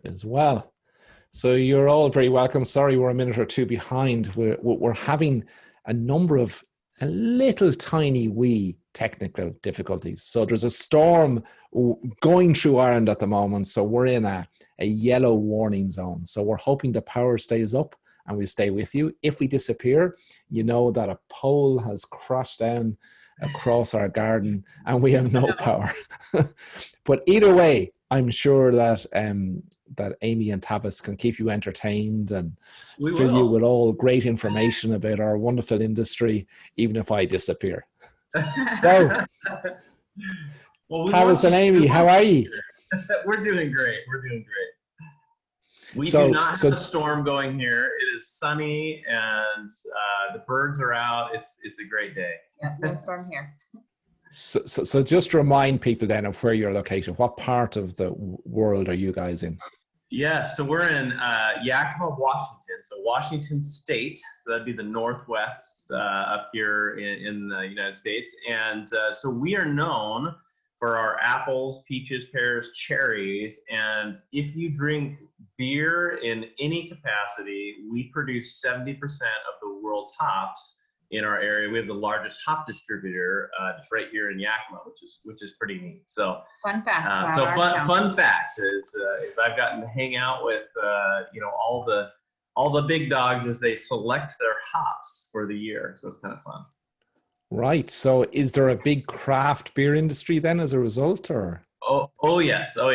as well. So you're all very welcome. Sorry, we're a minute or two behind. We're having a number of a little tiny wee technical difficulties. So there's a storm going through Ireland at the moment. So we're in a yellow warning zone. So we're hoping the power stays up and we'll stay with you. If we disappear, you know that a pole has crashed down across our garden and we have no power. But either way, I'm sure that that Amy and Tavis can keep you entertained and fill you with all great information about our wonderful industry, even if I disappear. So, well, Tavis and Amy, how are you? We're doing great. We're doing great. We do not have a storm going here. It is sunny and the birds are out. It's a great day. Yeah, no storm here. So just remind people then of where you're located. What part of the world are you guys in? Yeah, so we're in Yakima, Washington. So Washington State. So that'd be the Northwest up here in the United States. And so we are known for our apples, peaches, pears, cherries. And if you drink beer in any capacity, we produce 70% of the world's hops in our area. We have the largest hop distributor just right here in Yakima, which is pretty neat. So fun fact. Fun fact is I've gotten to hang out with all the big dogs as they select their hops for the year. So it's kind of fun. Right. So is there a big craft beer industry then as a result, or? Oh yes. So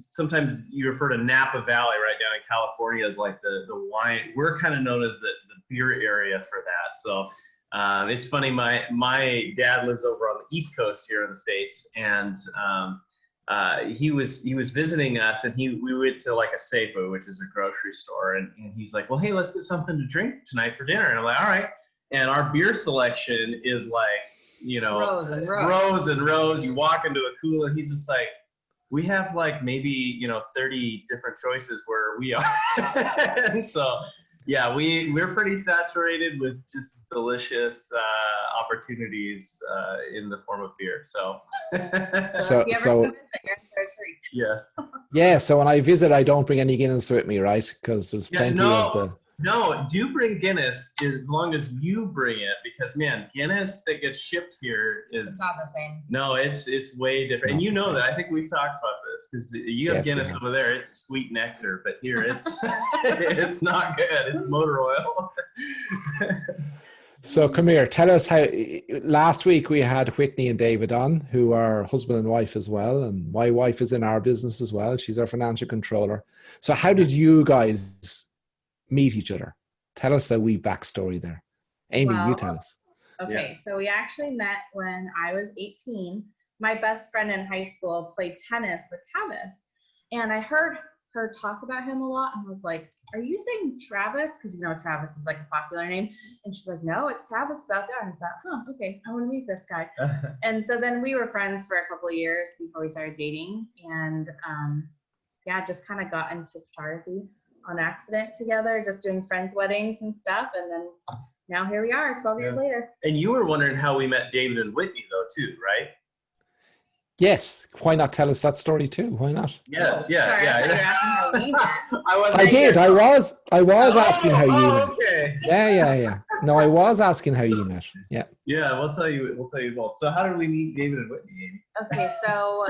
sometimes you refer to Napa Valley right down in California as like the wine. We're kind of known as the beer area for that. So it's funny. My dad lives over on the East Coast here in the States, and he was visiting us, and we went to like a Safeway, which is a grocery store, and he's like, well, hey, let's get something to drink tonight for dinner. And I'm like, all right. And our beer selection is like, rows and rows. You walk into a cooler, he's just like, we have like maybe 30 different choices where we are. And so yeah, we're pretty saturated with just delicious opportunities in the form of beer. So yes. Yeah, so when I visit, I don't bring any Guinness with me, right? Because there's plenty of the... No, do bring Guinness as long as you bring it, because man, Guinness that gets shipped here is not the same. No, it's way different. And you know that. I think we've talked about this because you have Guinness over there. It's sweet nectar, but here it's it's not good. It's motor oil. So come here, tell us how. Last week we had Whitney and David on, who are husband and wife as well, and my wife is in our business as well. She's our financial controller. So how did you guys meet each other? Tell us a wee backstory there. Amy, you tell us. Okay, so we actually met when I was 18. My best friend in high school played tennis with Tavis, and I heard her talk about him a lot, and I was like, are you saying Travis? Because Travis is like a popular name. And she's like, no, it's Tavis about that. And I thought, okay, I want to meet this guy. And so then we were friends for a couple of years before we started dating, and just kind of got into photography on accident together, just doing friends' weddings and stuff. And then now here we are 12 years later. And you were wondering how we met David and Whitney though too, right? Yes. Why not tell us that story too? Why not? Yes. Sorry, I thought you were asking how we met. I did. I was asking how you met. Okay. Yeah. No, I was asking how you met. Yeah. Yeah, we'll tell you both. So how did we meet David and Whitney? Okay, so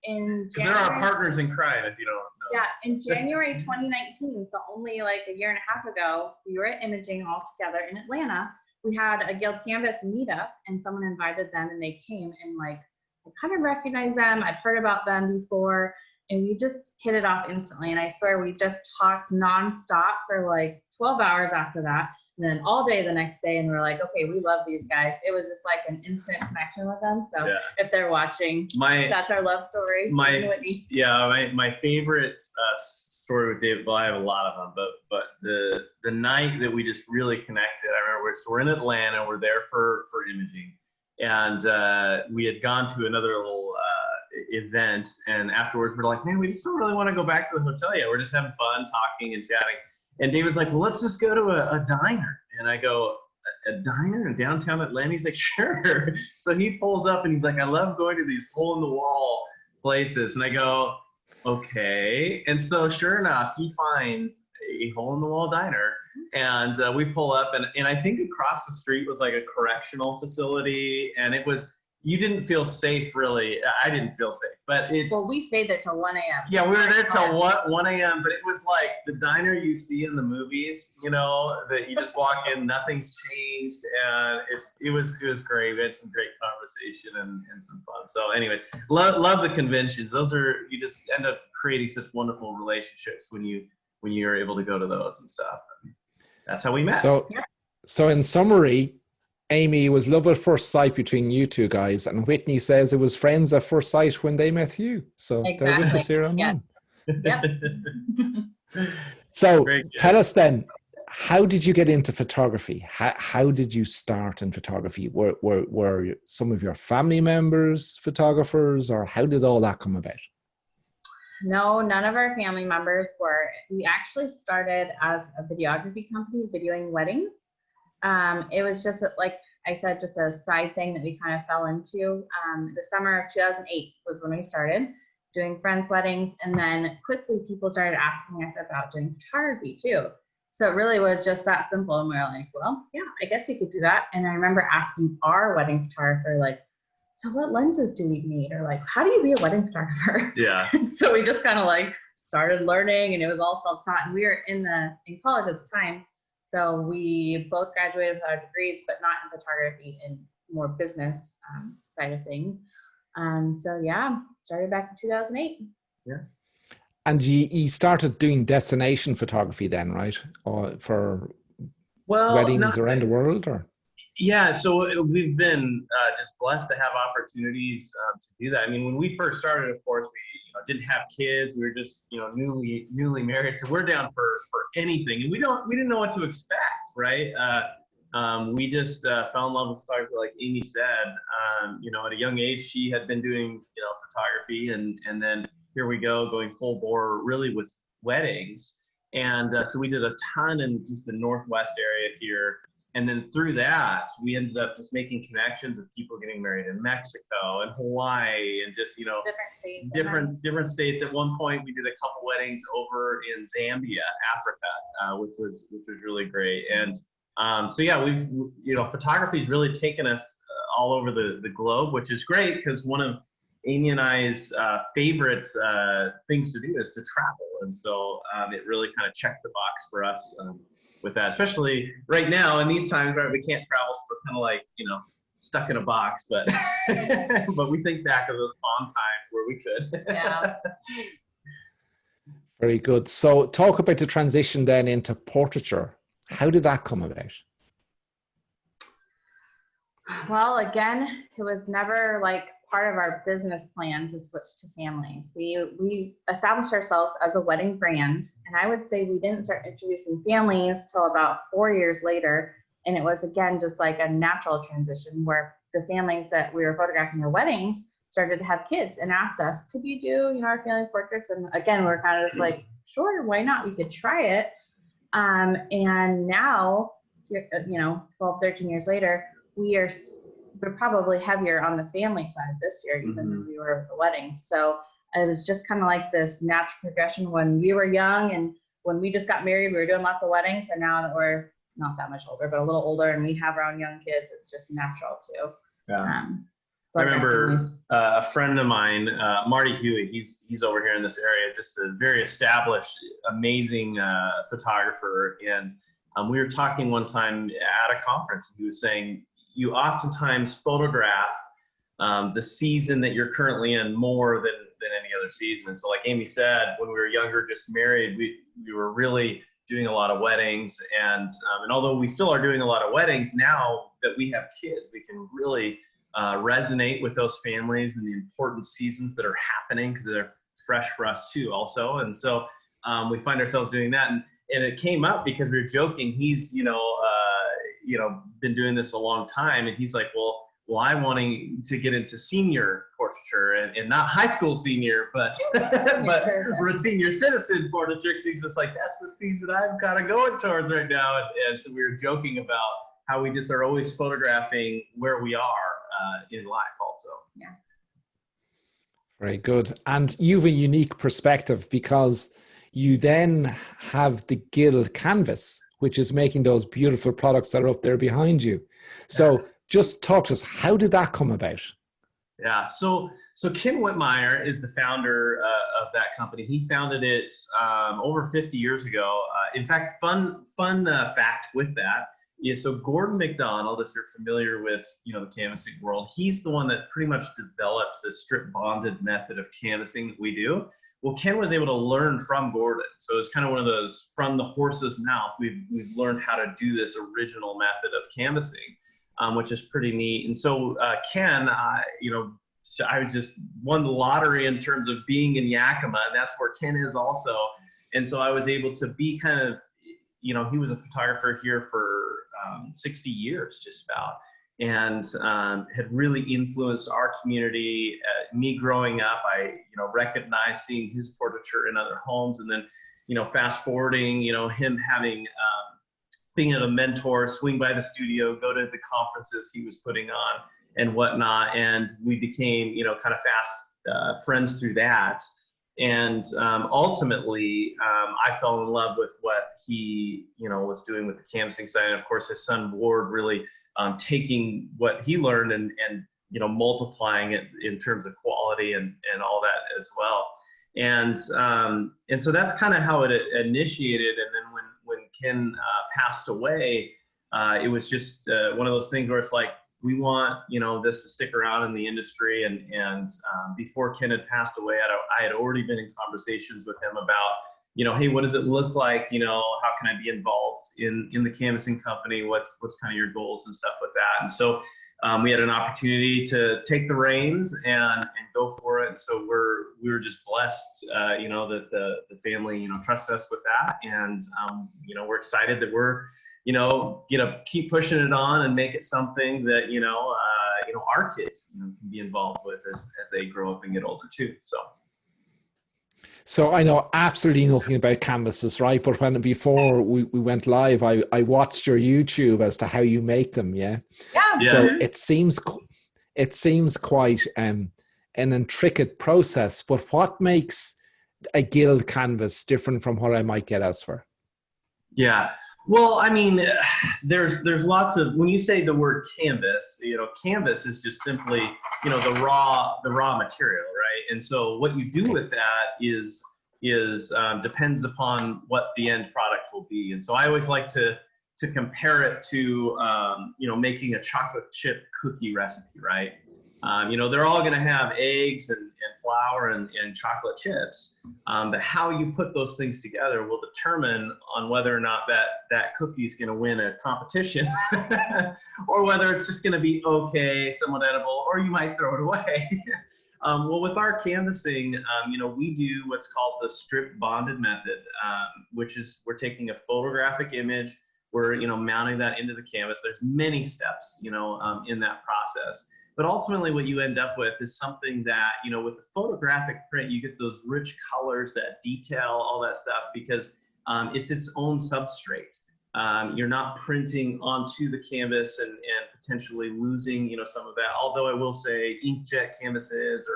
in January, because they're our partners in crime, if you don't know. Yeah, in January 2019, so only like a year and a half ago, we were at Imaging all together in Atlanta. We had a Guild Canvas meetup, and someone invited them, and they came, and like I kind of recognized them. I'd heard about them before, and we just hit it off instantly. And I swear we just talked nonstop for like 12 hours after that, and then all day the next day. And we're like, okay, we love these guys. It was just like an instant connection with them. So if they're watching, that's our love story. My favorite story with David. Well, I have a lot of them, but the night that we just really connected, I remember. So we're in Atlanta. We're there for Imaging. And we had gone to another little event, and afterwards we're like, man, we just don't really want to go back to the hotel yet. We're just having fun talking and chatting. And David's like, well, let's just go to a diner. And I go, a diner in downtown Atlanta? He's like, sure. So he pulls up and he's like, I love going to these hole-in-the-wall places. And I go, Okay. And so sure enough, he finds a hole in the wall diner, and we pull up, and I think across the street was like a correctional facility, and it was, you didn't feel safe really. I didn't feel safe, but it's, Well, we stayed there till 1 a.m. yeah, we were there till 1 a.m., but it was like the diner you see in the movies, you know, that you just walk in, nothing's changed, and it was great. We had some great conversation and some fun. So anyways, love the conventions. Those are, you just end up creating such wonderful relationships when you're able to go to those and stuff. And that's how we met. So in summary, Amy, it was love at first sight between you two guys, and Whitney says it was friends at first sight when they met you. So they're with us here online. Yep. So tell us then, how did you get into photography? How did you start in photography? Were some of your family members photographers, or how did all that come about? No, none of our family members were. We actually started as a videography company, videoing weddings. It was just, like I said, just a side thing that we kind of fell into. The summer of 2008 was when we started doing friends' weddings. And then quickly people started asking us about doing photography too. So it really was just that simple. And we were like, well, yeah, I guess you could do that. And I remember asking our wedding photographer, like, so what lenses do we need? Or like, how do you be a wedding photographer? Yeah. So we just kind of like started learning, and it was all self-taught. And we were in college at the time. So we both graduated with our degrees, but not in photography, and more business side of things. So yeah, started back in 2008. Yeah. And you started doing destination photography then, right? Or for weddings around the world, or? Yeah, so we've been just blessed to have opportunities to do that. I mean, when we first started, of course, we didn't have kids. We were just newly married, so we're down for anything, and we didn't know what to expect, right? We just fell in love with photography, like Amy said. At a young age, she had been doing photography, and then here we go, going full bore, really with weddings. And so we did a ton in just the Northwest area here. And then through that, we ended up just making connections with people getting married in Mexico and Hawaii, and just, different states. At one point, we did a couple weddings over in Zambia, Africa, which was really great. And so yeah, we've, photography's really taken us all over the globe, which is great, because one of Amy and I's favorite things to do is to travel. And so it really kind of checked the box for us with that, especially right now in these times, right? We can't travel, so we're kind of like, stuck in a box, but but we think back of those fond times where we could. Yeah. Very good. So talk about the transition then into portraiture. How did that come about? Well, again, it was never like part of our business plan to switch to families. We established ourselves as a wedding brand, and I would say we didn't start introducing families till about 4 years later. And it was, again, just like a natural transition where the families that we were photographing their weddings started to have kids and asked us, could you do, our family portraits? And again, we're kind of just like, sure, why not? We could try it. And now, 12, 13 years later, we're probably heavier on the family side this year, even than we were with the weddings. So it was just kind of like this natural progression when we were young, and when we just got married, we were doing lots of weddings. And now that we're not that much older, but a little older, and we have our own young kids, it's just natural too. Yeah. I remember a friend of mine, Marty Huey, he's over here in this area, just a very established, amazing photographer. And we were talking one time at a conference, and he was saying, you oftentimes photograph the season that you're currently in more than any other season. And so like Amy said, when we were younger, just married, we were really doing a lot of weddings. And although we still are doing a lot of weddings, now that we have kids, we can really resonate with those families and the important seasons that are happening, because they're fresh for us too also. And so we find ourselves doing that. And it came up because we were joking. He's, been doing this a long time. And he's like, well, I'm wanting to get into senior portraiture and not high school senior, but we're a senior citizen portraiture. He's just like, that's the season I'm kind of going towards right now. And so we were joking about how we just are always photographing where we are in life also. Yeah. Very good. And you've a unique perspective because you then have the Guild canvas, which is making those beautiful products that are up there behind you. So just talk to us, how did that come about? Yeah, so Ken Whitmire is the founder of that company. He founded it over 50 years ago. In fact, fun fact with that is, so Gordon McDonald, if you're familiar with the canvassing world, he's the one that pretty much developed the strip bonded method of canvassing that we do. Well, Ken was able to learn from Gordon, so it's kind of one of those from the horse's mouth. We've learned how to do this original method of canvassing. Which is pretty neat. And so Ken, so I just won the lottery in terms of being in Yakima, and that's where Ken is also. And so I was able to be kind of, he was a photographer here for 60 years just about, and had really influenced our community. Me growing up, I recognized seeing his portraiture in other homes, and then fast forwarding, him having being a mentor, swing by the studio, go to the conferences he was putting on and whatnot. And we became, kind of fast friends through that. And ultimately, I fell in love with what he, was doing with the canvassing side. And of course, his son Ward really taking what he learned and multiplying it in terms of quality and all that as well. And so that's kind of how it initiated. And then when Ken passed away, it was just one of those things where it's like, we want this to stick around in the industry. And before Ken had passed away, I had already been in conversations with him about, hey, what does it look like? How can I be involved in the canvassing company? What's kind of your goals and stuff with that? And so we had an opportunity to take the reins and go for it. And so we were just blessed, that the family, trusted us with that. And, we're excited that we're, keep pushing it on and make it something that, our kids, can be involved with as they grow up and get older too. So I know absolutely nothing about canvases, right? But before we went live, I watched your YouTube as to how you make them. Yeah. So it seems quite an intricate process. But what makes a Guild canvas different from what I might get elsewhere? Yeah. Well, I mean, there's lots of, when you say the word canvas, canvas is just simply, the raw material, right? And so what you do with that is depends upon what the end product will be. And so I always like to compare it to, making a chocolate chip cookie recipe, right? They're all going to have eggs and flour and chocolate chips, but how you put those things together will determine on whether or not that cookie is going to win a competition or whether it's just going to be okay, somewhat edible, or you might throw it away. Well, with our canvassing, we do what's called the strip bonded method, which is we're taking a photographic image, we're mounting that into the canvas. There's many steps, in that process. But ultimately what you end up with is something that, with the photographic print, you get those rich colors, that detail, all that stuff, because it's its own substrate. You're not printing onto the canvas and potentially losing, some of that. Although I will say inkjet canvases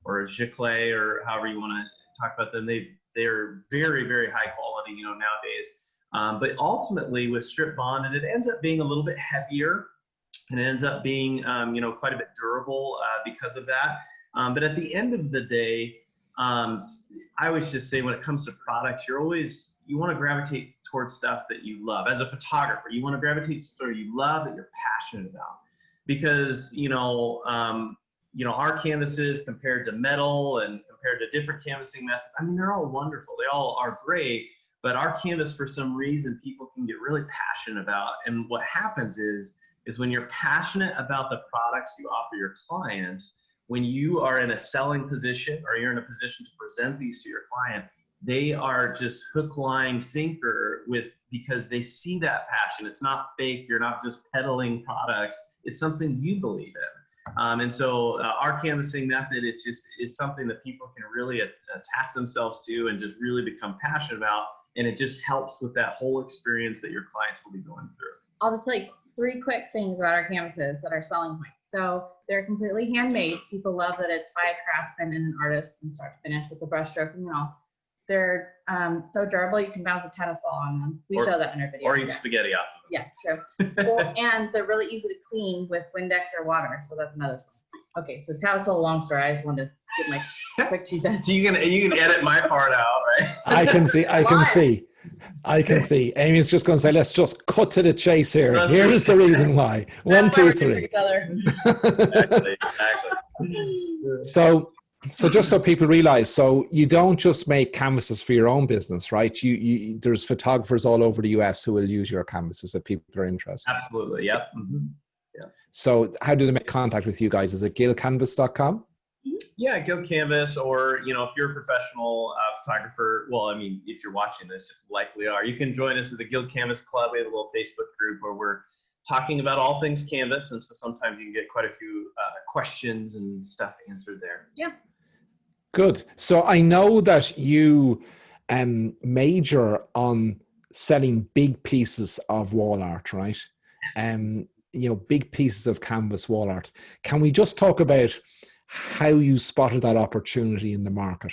or giclée or however you want to talk about them, they're very, very high quality, nowadays. But ultimately with strip bonded, it ends up being a little bit heavier. And it ends up being, quite a bit durable because of that. But at the end of the day, I always just say when it comes to products, you want to gravitate towards stuff that you love. As a photographer, you want to gravitate to sort you love that you're passionate about. Because, our canvases compared to metal and compared to different canvassing methods, I mean, they're all wonderful. They all are great. But our canvas, for some reason, people can get really passionate about. And what happens is when you're passionate about the products you offer your clients, when you are in a selling position or you're in a position to present these to your client, they are just hook, line, sinker because they see that passion. It's not fake. You're not just peddling products. It's something you believe in. And so our canvassing method, it just is something that people can really attach themselves to and just really become passionate about. And it just helps with that whole experience that your clients will be going through. I'll just 3 quick things about our canvases that are selling points. So they're completely handmade. People love that it's by a craftsman and an artist from start to finish with the brush stroking and all. They're so durable, you can bounce a tennis ball on them. We show that in our video. Or eat spaghetti off of them. Yeah, so and they're really easy to clean with Windex or water. So that's another thing. Okay, so Tavis told a long story. I just wanted to give my quick 2 cents. So you can edit my part out, right? I can see. Amy's just going to say, let's just cut to the chase here. Here's the reason why. 1, 2, 3. Exactly. So just so people realize, so you don't just make canvases for your own business, right? There's photographers all over the US who will use your canvases if people are interested. Absolutely. Yep. Mm-hmm. Yeah. So how do they make contact with you guys? Is it guildcanvas.com? Yeah, Guild Canvas, or, if you're a professional photographer, well, I mean, if you're watching this, you likely are, you can join us at the Guild Canvas Club. We have a little Facebook group where we're talking about all things canvas. And so sometimes you can get quite a few questions and stuff answered there. Yeah. Good. So I know that you major on selling big pieces of wall art, right? Big pieces of canvas wall art. Can we just talk about how you spotted that opportunity in the market?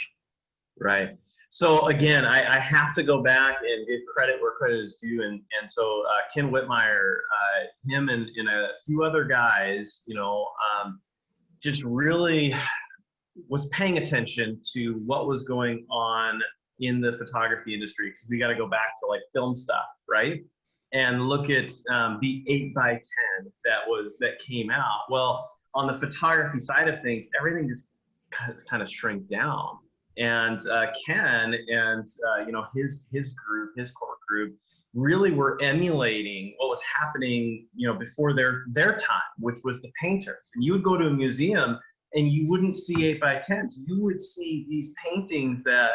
Right. So again, I have to go back and give credit where credit is due. And so Ken Whitmire, him and a few other guys, just really was paying attention to what was going on in the photography industry, because we got to go back to like film stuff, right? And look at the 8x10 that came out. Well, on the photography side of things, everything just kind of shrank down. And Ken and his group, his core group, really were emulating what was happening, before their time, which was the painters. And you would go to a museum and you wouldn't see 8x10s. You would see these paintings that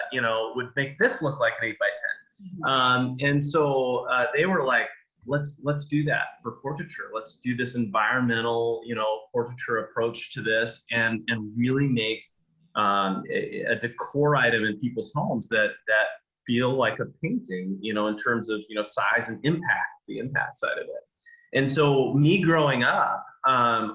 would make this look like an 8x10. And so they were like, let's do that for portraiture. Let's do this environmental, portraiture approach to this, and really make a decor item in people's homes that feel like a painting, in terms of, size and impact, the impact side of it. And so me growing up,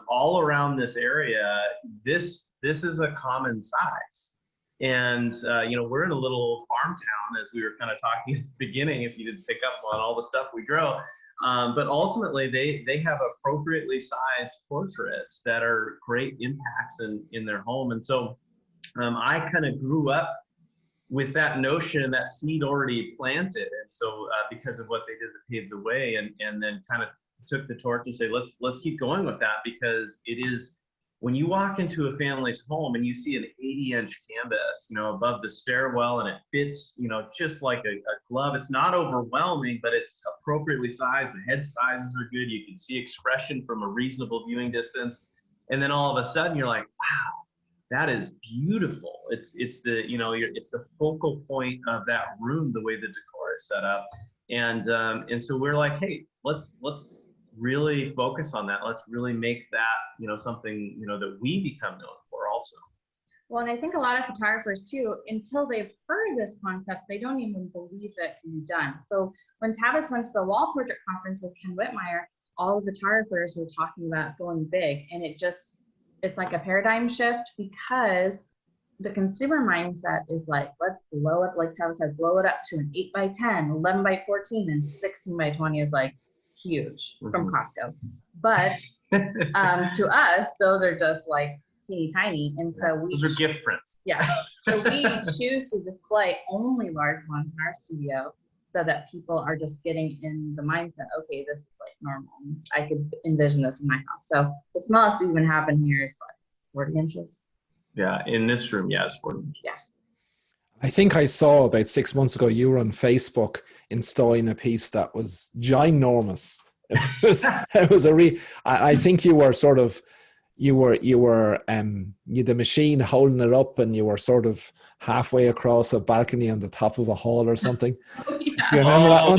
all around this area, this is a common size. And, we're in a little farm town, as we were kind of talking at the beginning, if you didn't pick up on all the stuff we grow. But ultimately, they have appropriately sized portraits that are great impacts in their home. And so I kind of grew up with that notion, that seed already planted. And so because of what they did to pave the way, and then kind of took the torch and say, let's keep going with that, because it is, when you walk into a family's home and you see an 80-inch canvas, above the stairwell, and it fits, just like a glove. It's not overwhelming, but it's appropriately sized. The head sizes are good. You can see expression from a reasonable viewing distance. And then all of a sudden you're like, wow, that is beautiful. It's the, it's the focal point of that room, the way the decor is set up. And so we're like, hey, let's really focus on that. Let's really make that, something, that we become known for also. Well, and I think a lot of photographers too, until they've heard this concept, they don't even believe that it can be done. So when Tavis went to the wall portrait conference with Ken Whitmire, all the photographers were talking about going big, and it's like a paradigm shift, because the consumer mindset is like, let's blow it, like Tavis said, blow it up to an 8x10, 11x14, and 16x20 is like huge from Costco. But to us, those are just like teeny tiny. And so those are gift prints. Yeah. So we choose to display only large ones in our studio, so that people are just getting in the mindset, okay, this is like normal. I could envision this in my house. So the smallest we even have in here is what, 40 inches? Yeah, in this room, it's 40 inches. Yeah. I think I saw about 6 months ago, you were on Facebook installing a piece that was ginormous. It was I think you were sort of, you the machine holding it up, and you were sort of halfway across a balcony on the top of a hall or something. Oh, yeah. You remember that one?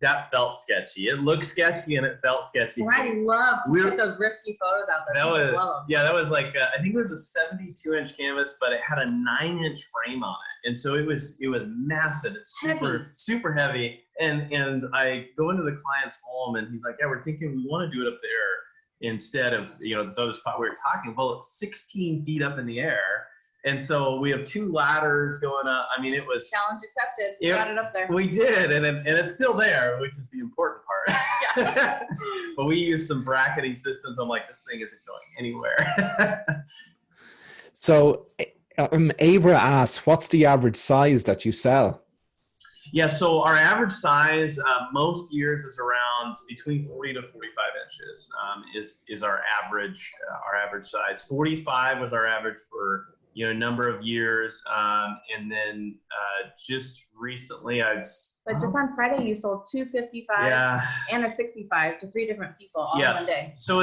That felt sketchy. It looked sketchy and it felt sketchy. Well, I love to put those risky photos out there. That was like, I think it was a 72-inch canvas, but it had a 9-inch frame on it. And so it was massive. It's Heavy. super heavy. And I go into the client's home and he's like, yeah, we're thinking we want to do it up there instead of, this other spot we were talking. Well, it's 16 feet up in the air. And so we have 2 ladders going up. I mean, it was challenge accepted. We got it up there. We did, and it's still there, which is the important part. Yeah. But we use some bracketing systems. I'm like, this thing isn't going anywhere. So Abra asks, what's the average size that you sell? Yeah, so our average size most years is around between 40 to 45 inches is our average size. 45 was our average for a number of years, and then just recently But just on Friday you sold 2 55s and a 65 to 3 different people all in one day. So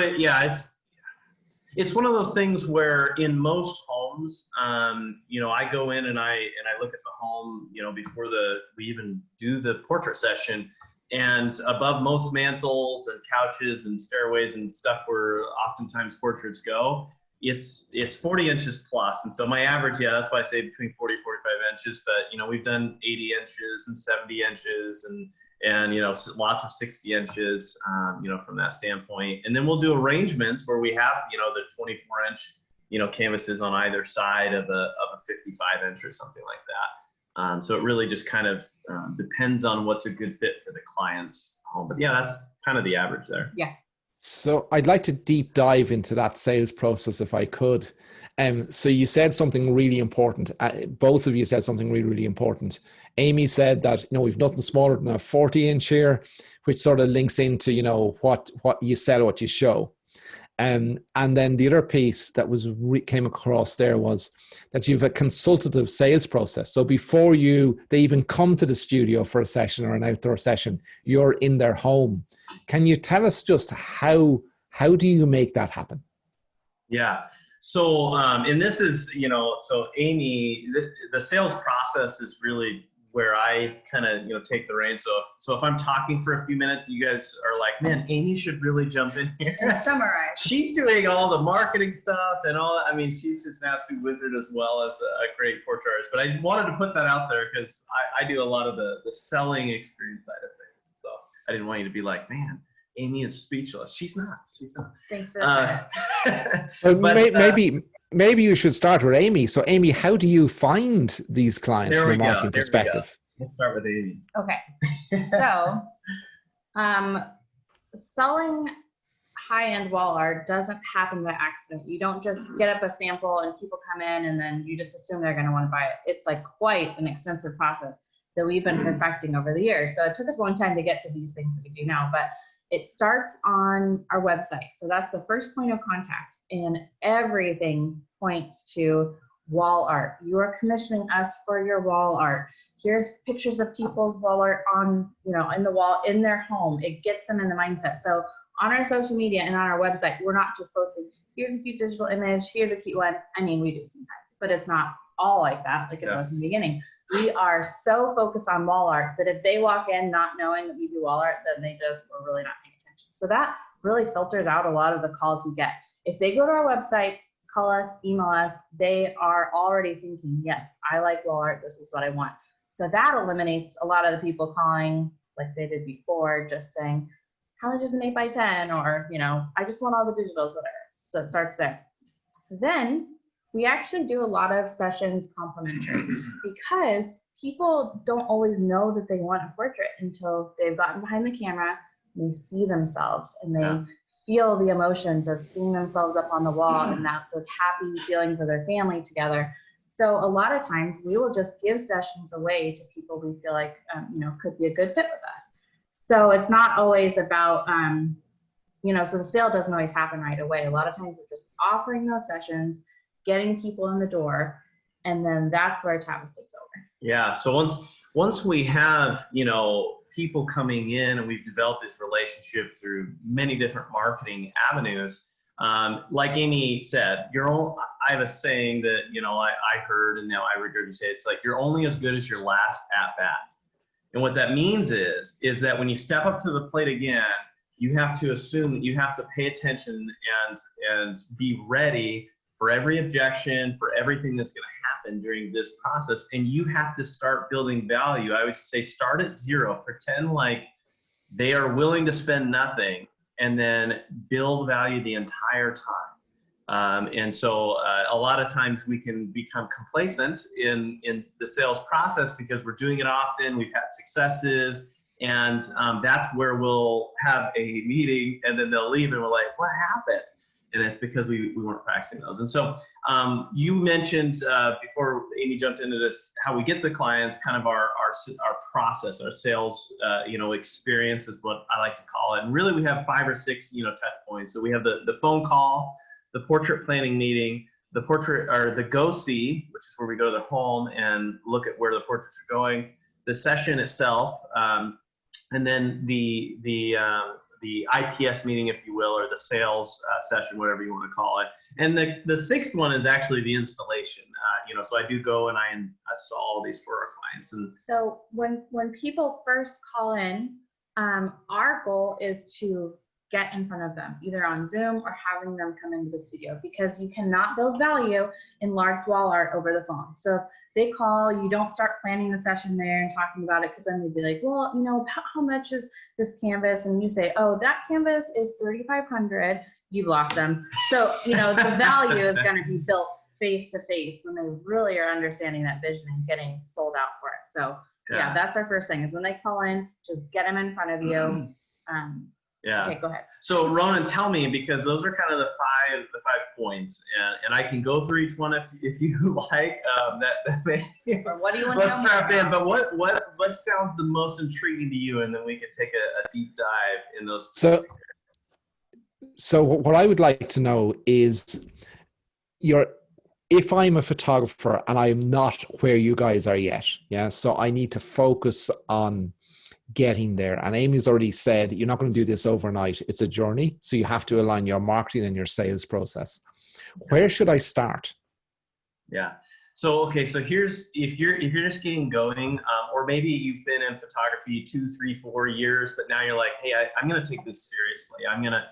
it's one of those things where in most homes, I go in and I look at the home, before we even do the portrait session, and above most mantles and couches and stairways and stuff where oftentimes portraits go, it's 40 inches plus. And so my average, that's why I say between 40 and 45 inches, but we've done 80 inches and 70 inches and lots of 60 inches, from that standpoint. And then we'll do arrangements where we have, the 24 inch, canvases on either side of a 55 inch or something like that. So it really just kind of depends on what's a good fit for the client's home. But yeah, that's kind of the average there. Yeah. So I'd like to deep dive into that sales process if I could. So you said something really important. Both of you said something really, really important. Amy said that, we've nothing smaller than a 40 inch here, which sort of links into, what you sell, what you show. And then the other piece that came across there was that you have a consultative sales process. So before they even come to the studio for a session or an outdoor session, you're in their home. Can you tell us just how do you make that happen? Yeah. So, and this is, so Amy, the sales process is really where I kind of, take the reins. So if I'm talking for a few minutes, you guys are like, man, Amy should really jump in here. And summarize. She's doing all the marketing stuff and all that. I mean, she's just an absolute wizard as well as a great portrait artist. But I wanted to put that out there because I do a lot of the selling experience side of things. So I didn't want you to be like, man, Amy is speechless. She's not. Thanks for that. Well, maybe you should start with Amy. So Amy, how do you find these clients from a marketing perspective? Let's start with Amy. Okay. So selling high-end wall art doesn't happen by accident. You don't just get up a sample and people come in and then you just assume they're going to want to buy it. It's like quite an extensive process that we've been perfecting over the years. So it took us a long time to get to these things that we do now, but it starts on our website. So that's the first point of contact, and everything points to wall art. You are commissioning us for your wall art. Here's pictures of people's wall art on, in the wall, in their home. It gets them in the mindset. So on our social media and on our website, we're not just posting, here's a cute digital image, here's a cute one. I mean, we do sometimes, but it's not all like that, like it was in the beginning. We are so focused on wall art that if they walk in not knowing that we do wall art, then they just were really not paying attention. So that really filters out a lot of the calls we get. If they go to our website, call us, email us, they are already thinking, yes, I like wall art, this is what I want. So that eliminates a lot of the people calling like they did before, just saying, how much is an 8x10? Or, I just want all the digitals, whatever. So it starts there. Then we actually do a lot of sessions complimentary because people don't always know that they want a portrait until they've gotten behind the camera, and they see themselves and they feel the emotions of seeing themselves up on the wall and those happy feelings of their family together. So a lot of times we will just give sessions away to people we feel like, could be a good fit with us. So it's not always about, so the sale doesn't always happen right away. A lot of times we're just offering those sessions, getting people in the door, and then that's where Tavis takes over. Yeah. So once we have, people coming in and we've developed this relationship through many different marketing avenues, like Amy said, I have a saying that, I heard and now I regurgitate. It's like, you're only as good as your last at bat. And what that means is that when you step up to the plate again, you have to assume that you have to pay attention and be ready for every objection, for everything that's going to happen during this process, and you have to start building value. I always say start at zero, pretend like they are willing to spend nothing, and then build value the entire time. And so a lot of times we can become complacent in the sales process because we're doing it often, we've had successes, and that's where we'll have a meeting and then they'll leave and we're like, what happened? And it's because we weren't practicing those. And so you mentioned before Amy jumped into this, how we get the clients, kind of our process, our sales, experience is what I like to call it. And really we have 5 or 6, touch points. So we have the phone call, the portrait planning meeting, the portrait or the go see, which is where we go to their home and look at where the portraits are going, the session itself, and then the IPS meeting, if you will, or the sales session, whatever you want to call it. And the 6th one is actually the installation. So I do go and I install all these for our clients. And so when people first call in, our goal is to get in front of them, either on Zoom or having them come into the studio, because you cannot build value in large wall art over the phone. So if they call, you don't start planning the session there and talking about it, because then they'd be like, well, how much is this canvas? And you say, oh, that canvas is $3,500. You've lost them. So, the value is going to be built face to face when they really are understanding that vision and getting sold out for it. So yeah, that's our first thing, is when they call in, just get them in front of you. Yeah. Okay, go ahead. So Ronan, tell me, because those are kind of the five points, and I can go through each one if you like. That may, or what do you want let's to know strap in. But what sounds the most intriguing to you, and then we can take a deep dive in those. So what I would like to know is if I'm a photographer and I'm not where you guys are yet, so I need to focus on getting there. And Amy's already said, you're not going to do this overnight. It's a journey. So you have to align your marketing and your sales process. Where should I start? Yeah. So, okay. So here's, if you're just getting going, or maybe you've been in photography 2, 3, 4 years, but now you're like, hey, I'm going to take this seriously. I'm going to,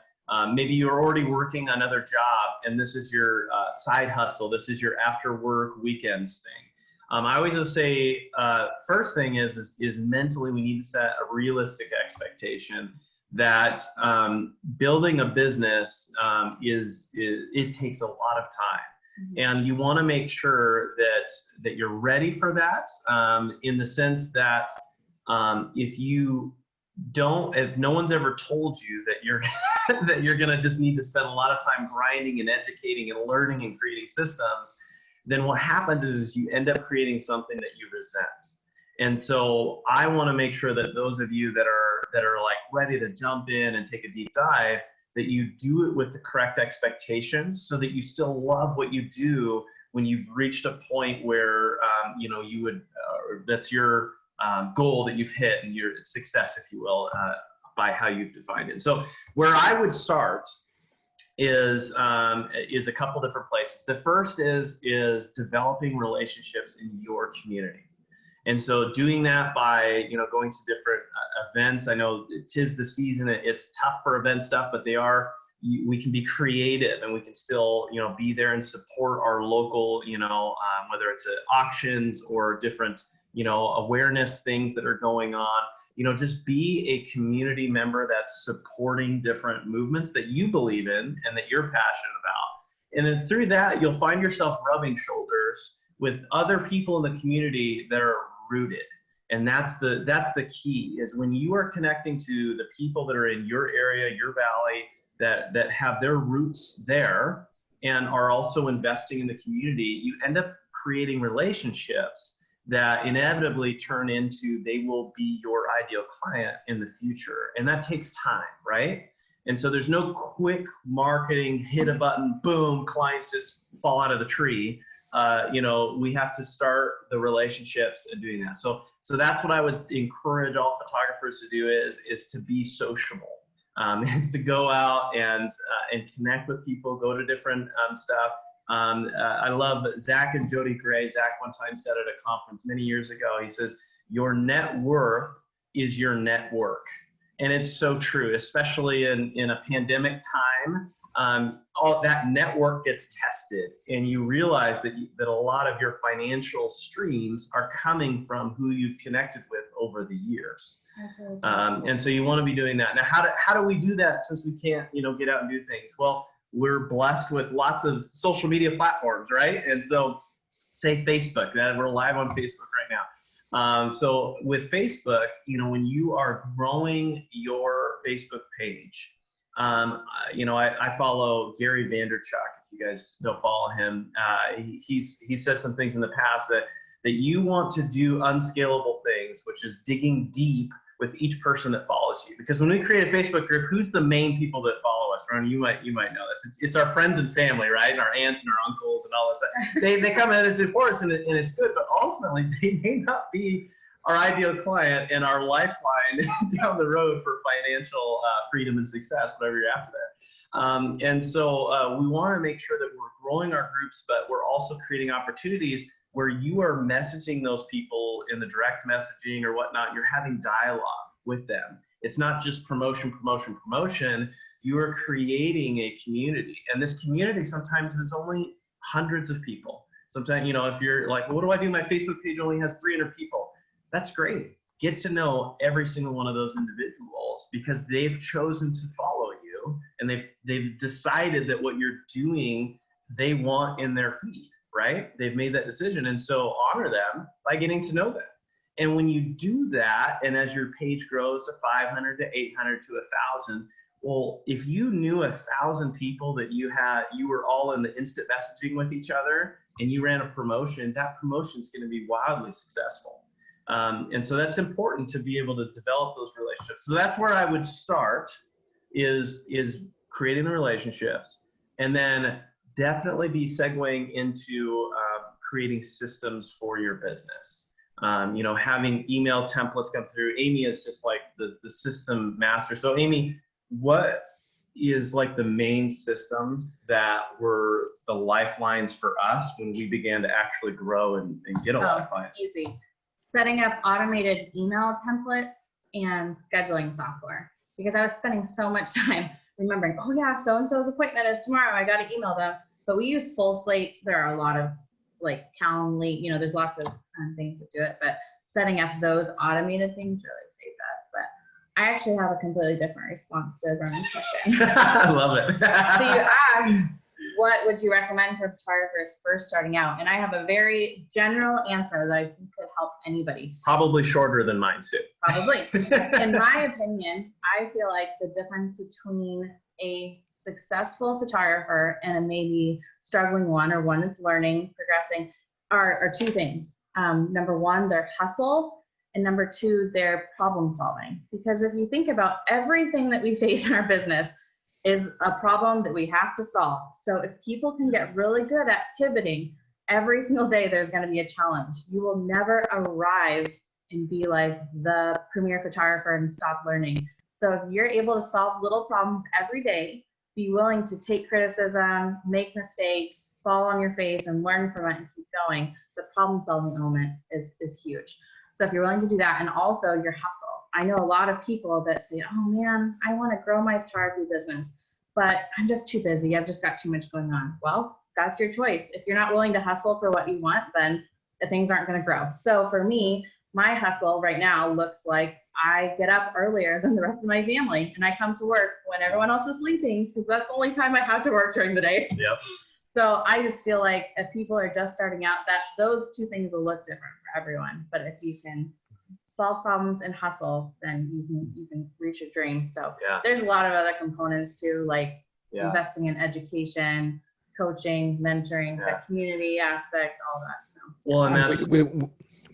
maybe you're already working another job and this is your side hustle. This is your after work weekends thing. I always just say, first thing is mentally, we need to set a realistic expectation that building a business it takes a lot of time, and you want to make sure that you're ready for that. In the sense that if no one's ever told you that you're that you're gonna just need to spend a lot of time grinding and educating and learning and creating systems, then what happens is you end up creating something that you resent. And so I want to make sure that those of you that are like ready to jump in and take a deep dive, that you do it with the correct expectations, so that you still love what you do when you've reached a point where you would that's your goal that you've hit, and your success, if you will, by how you've defined it. So where I would start is a couple different places. The first is developing relationships in your community. And so doing that by, going to different events. I know 'tis the season. It's tough for event stuff, but we can be creative, and we can still, be there and support our local, whether it's auctions or different, awareness things that are going on. Just be a community member that's supporting different movements that you believe in and that you're passionate about. And then through that, you'll find yourself rubbing shoulders with other people in the community that are rooted. And that's the key, is when you are connecting to the people that are in your area, your valley, that have their roots there and are also investing in the community, you end up creating relationships that inevitably turn into, they will be your ideal client in the future. And that takes time, right? And so there's no quick marketing, hit a button, boom, clients just fall out of the tree. We have to start the relationships and doing that. So that's what I would encourage all photographers to do, is to be sociable, is to go out and connect with people, go to different stuff. I love Zach and Jody Gray. Zach one time said at a conference many years ago, he says, your net worth is your network. And it's so true, especially in a pandemic time. all that network gets tested, and you realize that a lot of your financial streams are coming from who you've connected with over the years. And so you want to be doing that. Now, how do we do that since we can't, get out and do things? Well, we're blessed with lots of social media platforms, right? And so say Facebook, that we're live on Facebook right now. So with Facebook, when you are growing your Facebook page, I follow Gary Vaynerchuk. If you guys don't follow him, he said some things in the past that you want to do unscalable things, which is digging deep with each person that follows you. Because when we create a Facebook group, who's the main people that follow us? Ron, you might know this. It's our friends and family, right? And our aunts and our uncles and all that stuff. They come in as importance, and it's good, but ultimately they may not be our ideal client and our lifeline down the road for financial freedom and success, whatever you're after there. And so we want to make sure that we're growing our groups, but we're also creating opportunities where you are messaging those people in the direct messaging or whatnot. You're having dialogue with them. It's not just promotion. You are creating a community, and this community sometimes is only hundreds of people. Sometimes, if you're like, what do I do? My Facebook page only has 300 people. That's great. Get to know every single one of those individuals because they've chosen to follow you, and they've decided that what you're doing, they want in their feed. Right? They've made that decision. And so honor them by getting to know them. And when you do that, and as your page grows to 500 to 800 to 1,000, well, if you knew 1,000 people that you were all in the instant messaging with each other, and you ran a promotion, that promotion is going to be wildly successful. And so that's important to be able to develop those relationships. So that's where I would start is creating the relationships, and then definitely be segueing into creating systems for your business. Having email templates come through. Amy is just like the system master. So Amy, what is like the main systems that were the lifelines for us when we began to actually grow and get a lot of clients? Easy. Setting up automated email templates and scheduling software, because I was spending so much time remembering, oh yeah, so-and-so's appointment is tomorrow. I got to email them. But we use Full Slate. There are a lot of like Calendly, there's lots of things that do it, but setting up those automated things really saved us. But I actually have a completely different response to Vernon's question. I love it. So you asked, what would you recommend for photographers first starting out? And I have a very general answer that I think could help anybody. Probably shorter than mine too. Probably. In my opinion, I feel like the difference between a successful photographer and a maybe struggling one, or one that's learning, progressing, are two things. Number one, their hustle, and number two, their problem solving. Because if you think about everything that we face in our business is a problem that we have to solve. So if people can get really good at pivoting, every single day there's going to be a challenge. You will never arrive and be like the premier photographer and stop learning. So if you're able to solve little problems every day, be willing to take criticism, make mistakes, fall on your face and learn from it and keep going, the problem solving element is huge. So if you're willing to do that, and also your hustle. I know a lot of people that say, oh man, I want to grow my photography business, but I'm just too busy. I've just got too much going on. Well, that's your choice. If you're not willing to hustle for what you want, then things aren't going to grow. So for me, my hustle right now looks like I get up earlier than the rest of my family, and I come to work when everyone else is sleeping, because that's the only time I have to work during the day. Yep. So I just feel like if people are just starting out, that those two things will look different for everyone. But if you can solve problems and hustle, then you can reach your dreams. So there's a lot of other components too, like investing in education, coaching, mentoring, the community aspect, all that. So well, and that's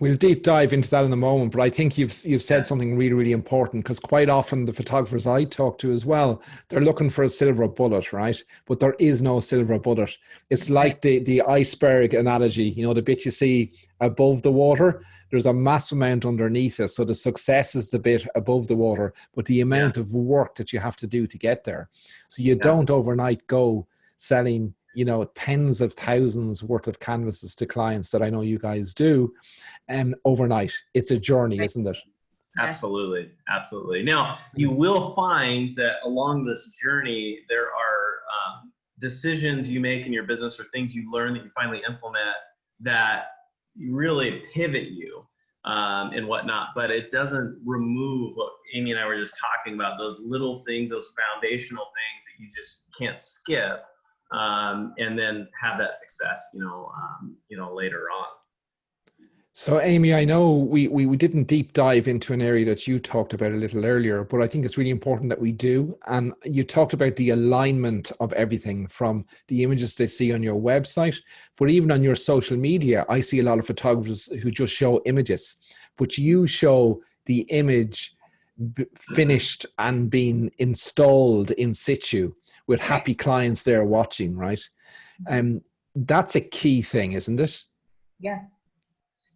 we'll deep dive into that in a moment, but I think you've said something really, really important, because quite often the photographers I talk to as well, they're looking for a silver bullet, right? But there is no silver bullet. It's like the iceberg analogy, the bit you see above the water, there's a massive amount underneath it. So the success is the bit above the water, but the amount of work that you have to do to get there. So you don't overnight go selling tens of thousands worth of canvases to clients that I know you guys do, and overnight. It's a journey, isn't it? Absolutely. Absolutely. Now, you will find that along this journey, there are decisions you make in your business or things you learn that you finally implement that really pivot you and whatnot, but it doesn't remove what Amy and I were just talking about, those little things, those foundational things that you just can't skip, and then have that success, later on. So Amy, I know we didn't deep dive into an area that you talked about a little earlier, but I think it's really important that we do. And you talked about the alignment of everything from the images they see on your website, but even on your social media. I see a lot of photographers who just show images, but you show the image finished and being installed in situ with happy clients there watching, right? That's a key thing, isn't it? Yes.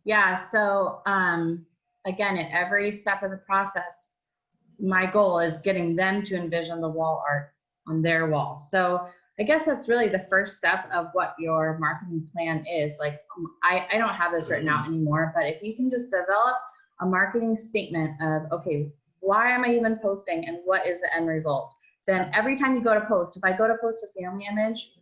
Yeah. So again, at every step of the process, my goal is getting them to envision the wall art on their wall. So I guess that's really the first step of what your marketing plan is. Like, I don't have this written out anymore, but if you can just develop a marketing statement of, okay, why am I even posting and what is the end result? Then every time you go to post, if I go to post a family image,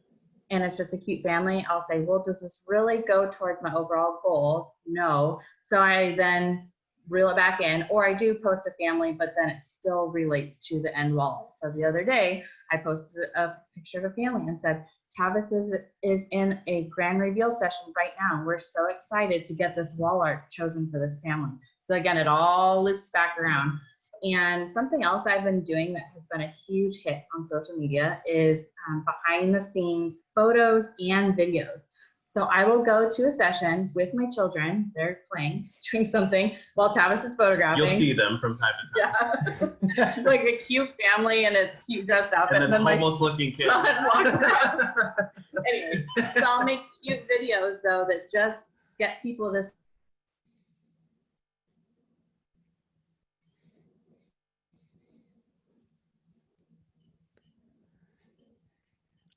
and it's just a cute family, I'll say, well, does this really go towards my overall goal? No. So I then reel it back in, or I do post a family, but then it still relates to the end wall. So the other day, I posted a picture of a family and said, Tavis is in a grand reveal session right now. We're so excited to get this wall art chosen for this family. So again, it all loops back around. And something else I've been doing that has been a huge hit on social media is behind the scenes photos and videos. So I will go to a session with my children. They're playing, doing something while Tavis is photographing. You'll see them from time to time. Yeah. Like a cute family and a cute dressed outfit. And then homeless looking kids. Anyway, so I'll make cute videos though that just get people this.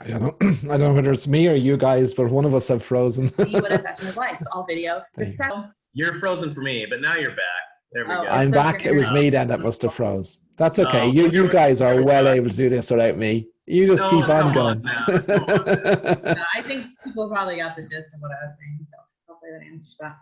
I don't know. I don't know whether it's me or you guys, but one of us have frozen. See what a session is like. It's all video. You're frozen for me, but now you're back. There we go. I'm back. It was me then that must have froze. That's okay. No, you guys are well able to do this without me. You just keep on going. No, I think people probably got the gist of what I was saying, so hopefully that answers that.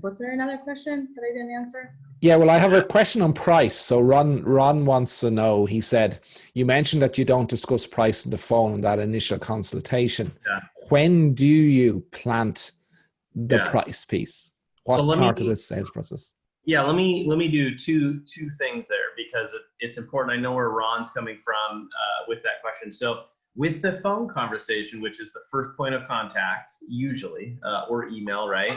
Was there another question that I didn't answer? Yeah, well, I have a question on price. So Ron wants to know, he said, you mentioned that you don't discuss price on the phone in that initial consultation. Yeah. When do you plant the price piece? What part of the sales process? Yeah, let me do two things there because it's important. I know where Ron's coming from with that question. So with the phone conversation, which is the first point of contact, usually, or email, right?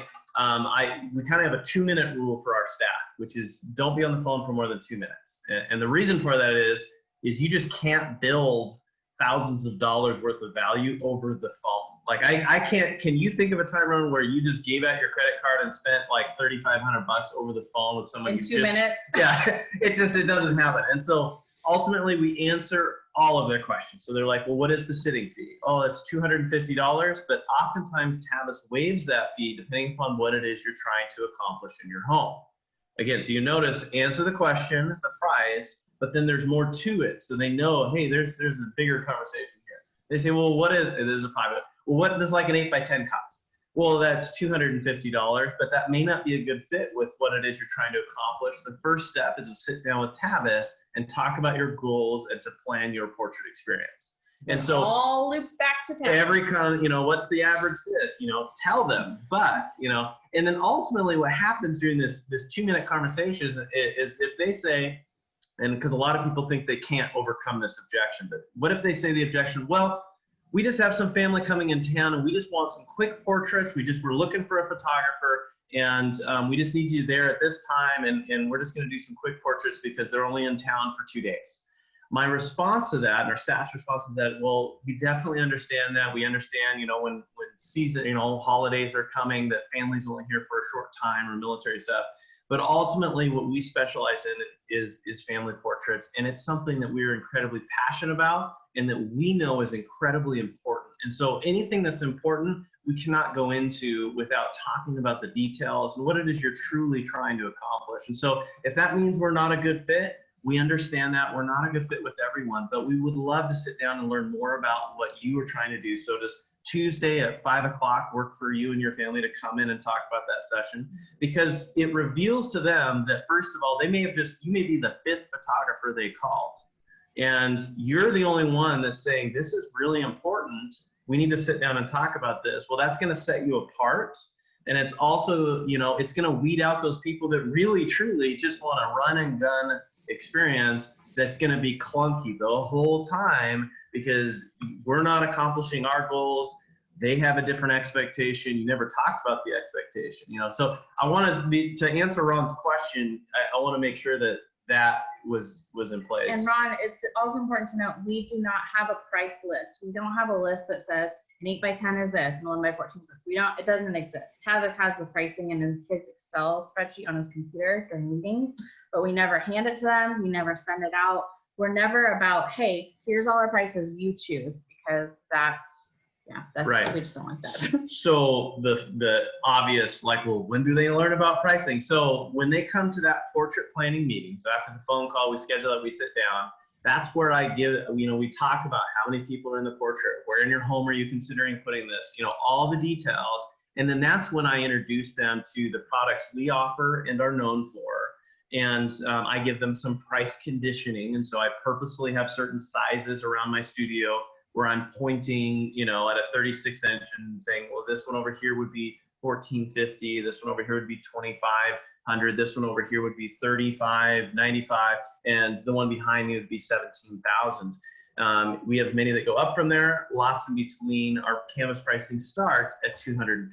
We kind of have a 2-minute rule for our staff, which is don't be on the phone for more than 2 minutes. And the reason for that is you just can't build thousands of dollars worth of value over the phone. Like I can't, can you think of a time, Ron, where you just gave out your credit card and spent like $3,500 over the phone with someone in 2 minutes? Yeah, it doesn't happen. And so ultimately we answer all of their questions. So they're like, well, what is the sitting fee? Oh, it's $250. But oftentimes Tavis waives that fee depending upon what it is you're trying to accomplish in your home. Again, so you notice, answer the question, the price, but then there's more to it. So they know, hey, there's a bigger conversation here. They say, well, what is, there's a private, well, what does like an 8x10 cost? Well, that's $250, but that may not be a good fit with what it is you're trying to accomplish. The first step is to sit down with Tavis and talk about your goals and to plan your portrait experience. And so all loops back to Tavis. Every kind of, what's the average this, tell them, but, and then ultimately what happens during this 2-minute conversation is if they say, and because a lot of people think they can't overcome this objection, but what if they say the objection, well, we just have some family coming in town and we just want some quick portraits. We're looking for a photographer and we just need you there at this time and we're just going to do some quick portraits because they're only in town for 2 days. My response to that and our staff's response to that, well, we definitely understand that. We understand, when season, holidays are coming, that families only here for a short time or military stuff. But ultimately what we specialize in is family portraits. And it's something that we're incredibly passionate about and that we know is incredibly important. And so anything that's important, we cannot go into without talking about the details and what it is you're truly trying to accomplish. And so if that means we're not a good fit, We understand that we're not a good fit with everyone, but we would love to sit down and learn more about what you are trying to do. So does Tuesday at 5 o'clock work for you and your family to come in and talk about that session? Because it reveals to them that, first of all, you may be the 5th photographer they called. And you're the only one that's saying, this is really important. We need to sit down and talk about this. Well, that's going to set you apart. And it's also, it's going to weed out those people that really, truly just want a run and gun experience that's going to be clunky the whole time because we're not accomplishing our goals. They have a different expectation. You never talked about the expectation, So I want to answer Ron's question. I want to make sure that was in place. And Ron, it's also important to note, we do not have a price list. We don't have a list that says an 8x10 is this and 1x14 is this. It doesn't exist. Tavis has the pricing in his Excel spreadsheet on his computer during meetings, but we never hand it to them. We never send it out. We're never about, hey, here's all our prices, you choose, because that's right. We just don't like that. So the obvious, when do they learn about pricing? So when they come to that portrait planning meeting, so after the phone call, we schedule it, we sit down, that's where I we talk about how many people are in the portrait, where in your home are you considering putting this, all the details. And then that's when I introduce them to the products we offer and are known for. And I give them some price conditioning. And so I purposely have certain sizes around my studio where I'm pointing, at a 36 inch and saying, well, this one over here would be $14.50. This one over here would be $2,500. This one over here would be $35.95. And the one behind me would be $17,000. We have many that go up from there, lots in between. Our canvas pricing starts at $250.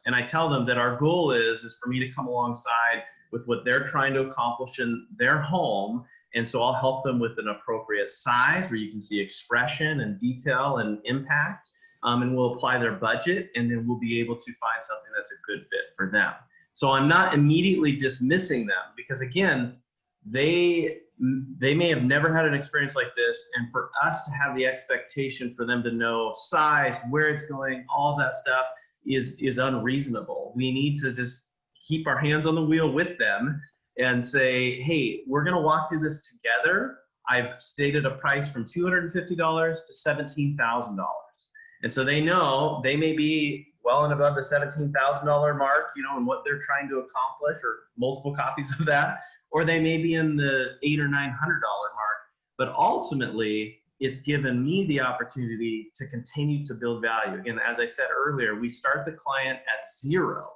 And I tell them that our goal is for me to come alongside with what they're trying to accomplish in their home. And so I'll help them with an appropriate size where you can see expression and detail and impact. And we'll apply their budget, and then we'll be able to find something that's a good fit for them. So I'm not immediately dismissing them because, again, they may have never had an experience like this. And for us to have the expectation for them to know size, where it's going, all that stuff is unreasonable. We need to just keep our hands on the wheel with them and say, hey, we're going to walk through this together. I've stated a price from $250 to $17,000. And so they know they may be well and above the $17,000 mark, and what they're trying to accomplish, or multiple copies of that, or they may be in the $800 or $900 mark. But ultimately, it's given me the opportunity to continue to build value. Again, as I said earlier, we start the client at zero.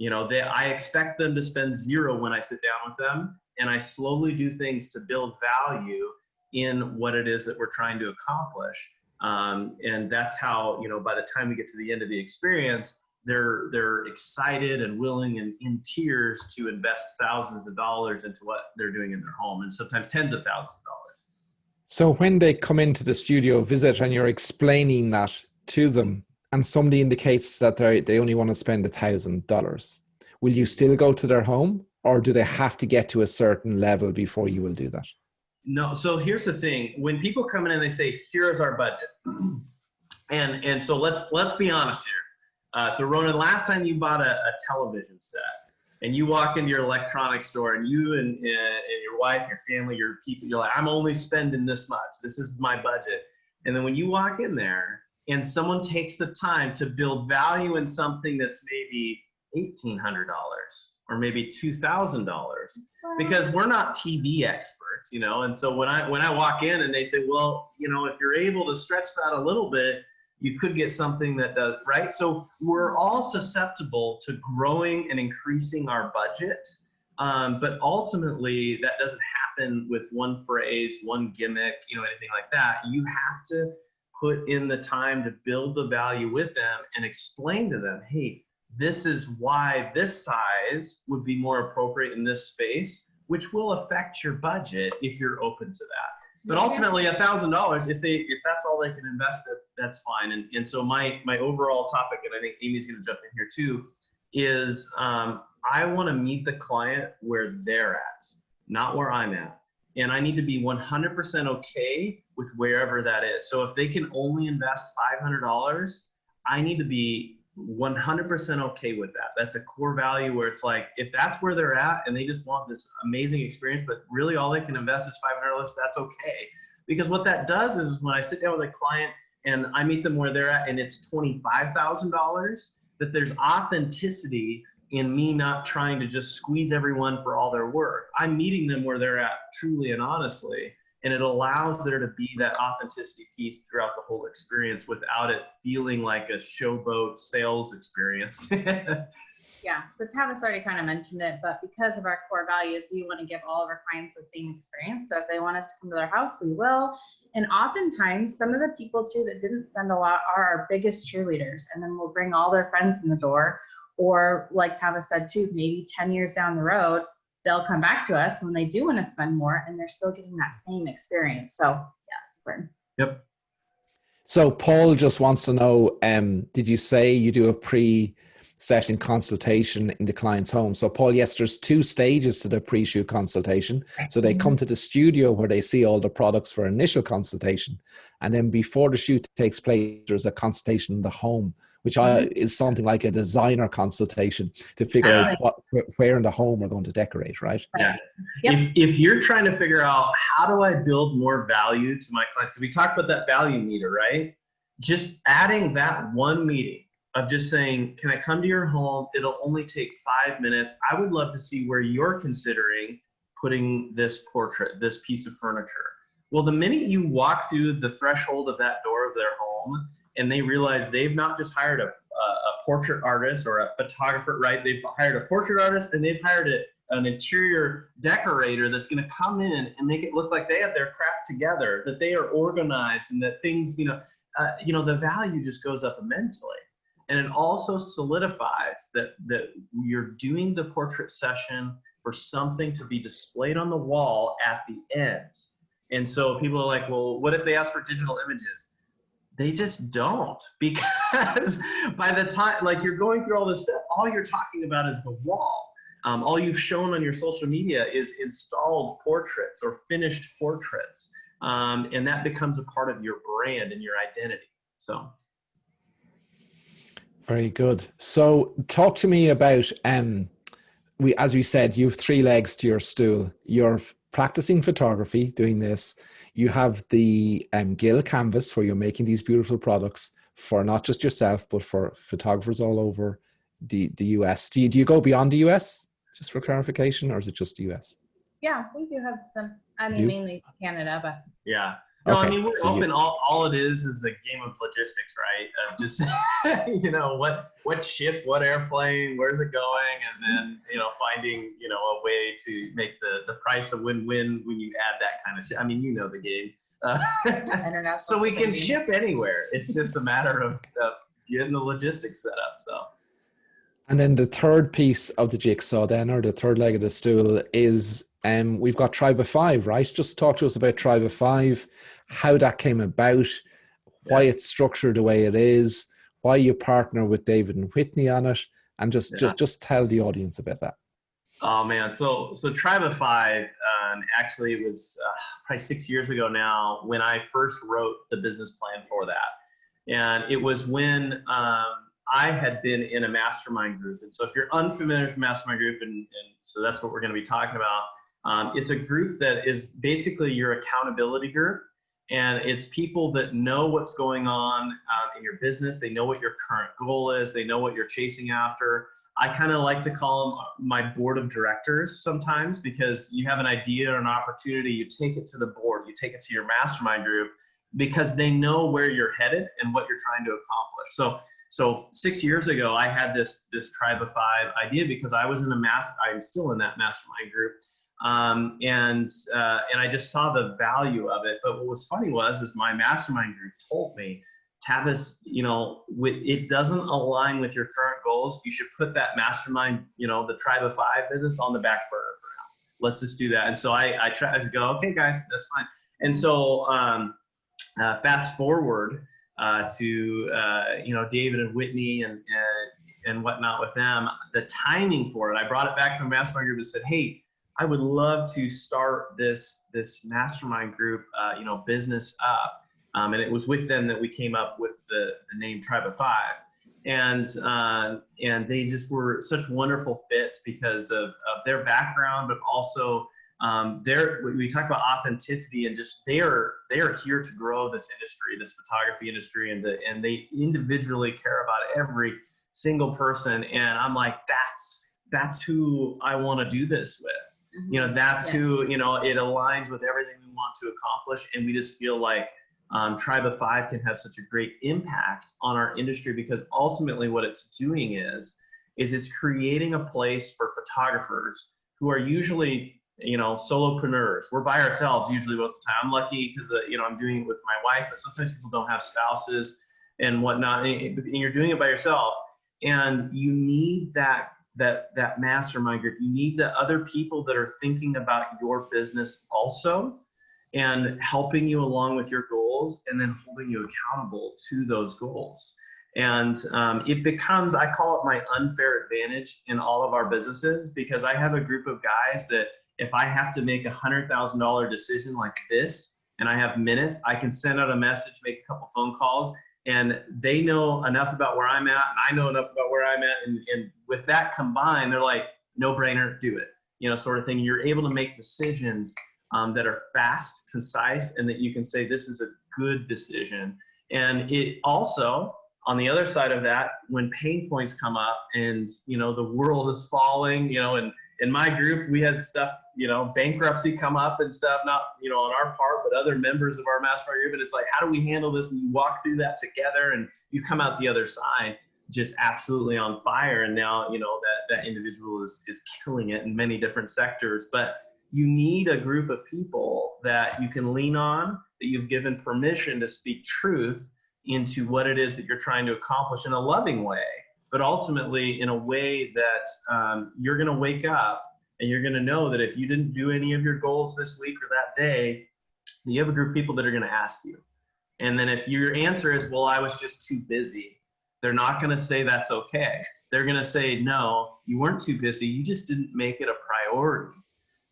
I expect them to spend zero when I sit down with them, and I slowly do things to build value in what it is that we're trying to accomplish. And that's how, by the time we get to the end of the experience, they're excited and willing and in tears to invest thousands of dollars into what they're doing in their home, and sometimes tens of thousands of dollars. So when they come into the studio visit and you're explaining that to them, and somebody indicates that they only want to spend $1,000, will you still go to their home, or do they have to get to a certain level before you will do that? No. So here's the thing: when people come in and they say, "Here's our budget," and so let's be honest here. So Ronan, last time you bought a television set, and you walk into your electronics store, and you and your wife, your family, your people, you're like, "I'm only spending this much. This is my budget." And then when you walk in there, and someone takes the time to build value in something that's maybe $1,800 or maybe $2,000, because we're not TV experts, and so when I walk in and they say, well, if you're able to stretch that a little bit, you could get something that does, right? So we're all susceptible to growing and increasing our budget, but ultimately that doesn't happen with one phrase, one gimmick, anything like that. You have to put in the time to build the value with them and explain to them, hey, this is why this size would be more appropriate in this space, which will affect your budget if you're open to that. But ultimately, $1,000, if that's all they can invest, that's fine. And so my overall topic, and I think Amy's going to jump in here too, is I want to meet the client where they're at, not where I'm at. And I need to be 100% okay with wherever that is. So if they can only invest $500, I need to be 100% okay with that. That's a core value where it's like, if that's where they're at and they just want this amazing experience, but really all they can invest is $500, that's okay. Because what that does is when I sit down with a client and I meet them where they're at and it's $25,000, that there's authenticity in me not trying to just squeeze everyone for all they're worth. I'm meeting them where they're at truly and honestly, and it allows there to be that authenticity piece throughout the whole experience without it feeling like a showboat sales experience. Yeah, so Tavis already kind of mentioned it, but because of our core values, we want to give all of our clients the same experience. So if they want us to come to their house, we will. And oftentimes, some of the people too that didn't spend a lot are our biggest cheerleaders, and then we'll bring all their friends in the door. Or like Tavis said too, maybe 10 years down the road, they'll come back to us when they do want to spend more, and they're still getting that same experience. So yeah, it's important. Yep. So Paul just wants to know, did you say you do a pre-session consultation in the client's home? So Paul, yes, there's 2 stages to the pre-shoot consultation. So they come to the studio where they see all the products for initial consultation. And then before the shoot takes place, there's a consultation in the home, which is something like a designer consultation to figure out where in the home we're going to decorate, right? Yeah. Yep. If you're trying to figure out how do I build more value to my clients, because we talked about that value meter, right? Just adding that one meeting of just saying, can I come to your home? It'll only take 5 minutes. I would love to see where you're considering putting this portrait, this piece of furniture. Well, the minute you walk through the threshold of that door of their home, and they realize they've not just hired a portrait artist or a photographer, right? They've hired a portrait artist and they've hired an interior decorator that's going to come in and make it look like they have their crap together, that they are organized, and that things, the value just goes up immensely. And it also solidifies that you're doing the portrait session for something to be displayed on the wall at the end. And so people are like, well, what if they ask for digital images? They just don't, because by the time, like, you're going through all this stuff, all you're talking about is the wall. All you've shown on your social media is installed portraits or finished portraits. And that becomes a part of your brand and your identity. So. Very good. So talk to me about, as we said, you have 3 legs to your stool. You're practicing photography, doing this. You have the Guild canvas where you're making these beautiful products for not just yourself, but for photographers all over the US. Do you go beyond the US, just for clarification, or is it just the US? Yeah, we do have some, mainly Canada, but. Yeah. No, okay. We're open. All it is a game of logistics, right? Just, what ship, what airplane, where's it going? And then, finding, a way to make the price a win-win when you add that kind of shit. The game. So we can ship anywhere. It's just a matter of getting the logistics set up. So. And then the third piece of the jigsaw then, or the third leg of the stool, is we've got Tribe of 5, right? Just talk to us about Tribe of 5, how that came about, why it's structured the way it is, why you partner with David and Whitney on it, and just tell the audience about that. Oh man, so Tribe of 5 actually it was probably 6 years ago now when I first wrote the business plan for that, and it was when I had been in a mastermind group. And so if you're unfamiliar with mastermind group, and so that's what we're going to be talking about, it's a group that is basically your accountability group. And it's people that know what's going on in your business. They know what your current goal is. They know what you're chasing after. I kind of like to call them my board of directors sometimes, because you have an idea or an opportunity, you take it to the board, you take it to your mastermind group, because they know where you're headed and what you're trying to accomplish. So 6 years ago, I had this Tribe of 5 idea because I was I'm still in that mastermind group. And I just saw the value of it. But what was funny is my mastermind group told me, Tavis, it doesn't align with your current goals. You should put that mastermind, the Tribe of 5 business on the back burner for now. Let's just do that. And so I tried to go, okay, guys, that's fine. And so fast forward to David and Whitney and whatnot with them, the timing for it. I brought it back to the mastermind group and said, hey, I would love to start this mastermind group, business up. And it was with them that we came up with the name Tribe of 5. and they just were such wonderful fits because of their background, but also we talk about authenticity, and just they are here to grow this industry, this photography industry, and they individually care about every single person. And I'm like, that's who I want to do this with. You know, that's who, you know, it aligns with everything we want to accomplish. And we just feel like Tribe of Five can have such a great impact on our industry, because ultimately what it's doing is it's creating a place for photographers who are usually, you know, solopreneurs. We're by ourselves usually most of the time. I'm lucky because, you know, I'm doing it with my wife, but sometimes people don't have spouses and whatnot, and you're doing it by yourself. And you need that mastermind group. You need the other people that are thinking about your business also, and helping you along with your goals, and then holding you accountable to those goals. And it becomes, I call it my unfair advantage in all of our businesses, because I have a group of guys that if I have to make $100,000 decision like this, and I have minutes, I can send out a message, make a couple phone calls, and they know enough about where I'm at, and I know enough about where I'm at. And with that combined, they're like, no brainer, do it, you know, sort of thing. You're able to make decisions that are fast, concise, and that you can say, this is a good decision. And it also, on the other side of that, when pain points come up and, you know, the world is falling, you know, and in my group, we had stuff, you know, bankruptcy come up and stuff, not, you know, on our part, but other members of our mastermind group. And it's like, how do we handle this? And you walk through that together, and you come out the other side just absolutely on fire. And now, you know, that individual is killing it in many different sectors. But you need a group of people that you can lean on, that you've given permission to speak truth into what it is that you're trying to accomplish in a loving way, but ultimately in a way that you're going to wake up and you're going to know that if you didn't do any of your goals this week or that day, you have a group of people that are going to ask you. And then if your answer is, well, I was just too busy, they're not going to say that's okay. They're going to say, no, you weren't too busy. You just didn't make it a priority.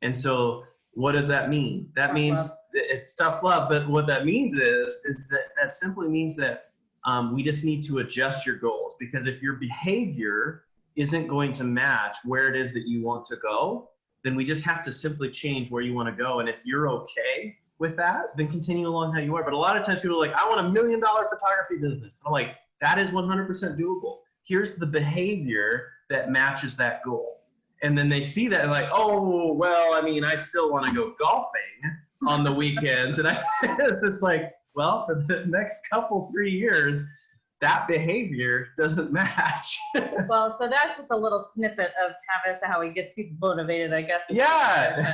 And so what does that mean? That means it's tough love, but what that means is that simply means that we just need to adjust your goals, because if your behavior isn't going to match where it is that you want to go, then we just have to simply change where you want to go. And if you're okay with that, then continue along how you are. But a lot of times people are like, I want $1 million photography business. And I'm like, that is 100% doable. Here's the behavior that matches that goal. And then they see that and like, oh, well, I mean, I still want to go golfing on the weekends. And it's just like, well, for the next 3 years, that behavior doesn't match. Well, so that's just a little snippet of Tavis, how he gets people motivated, I guess. Yeah.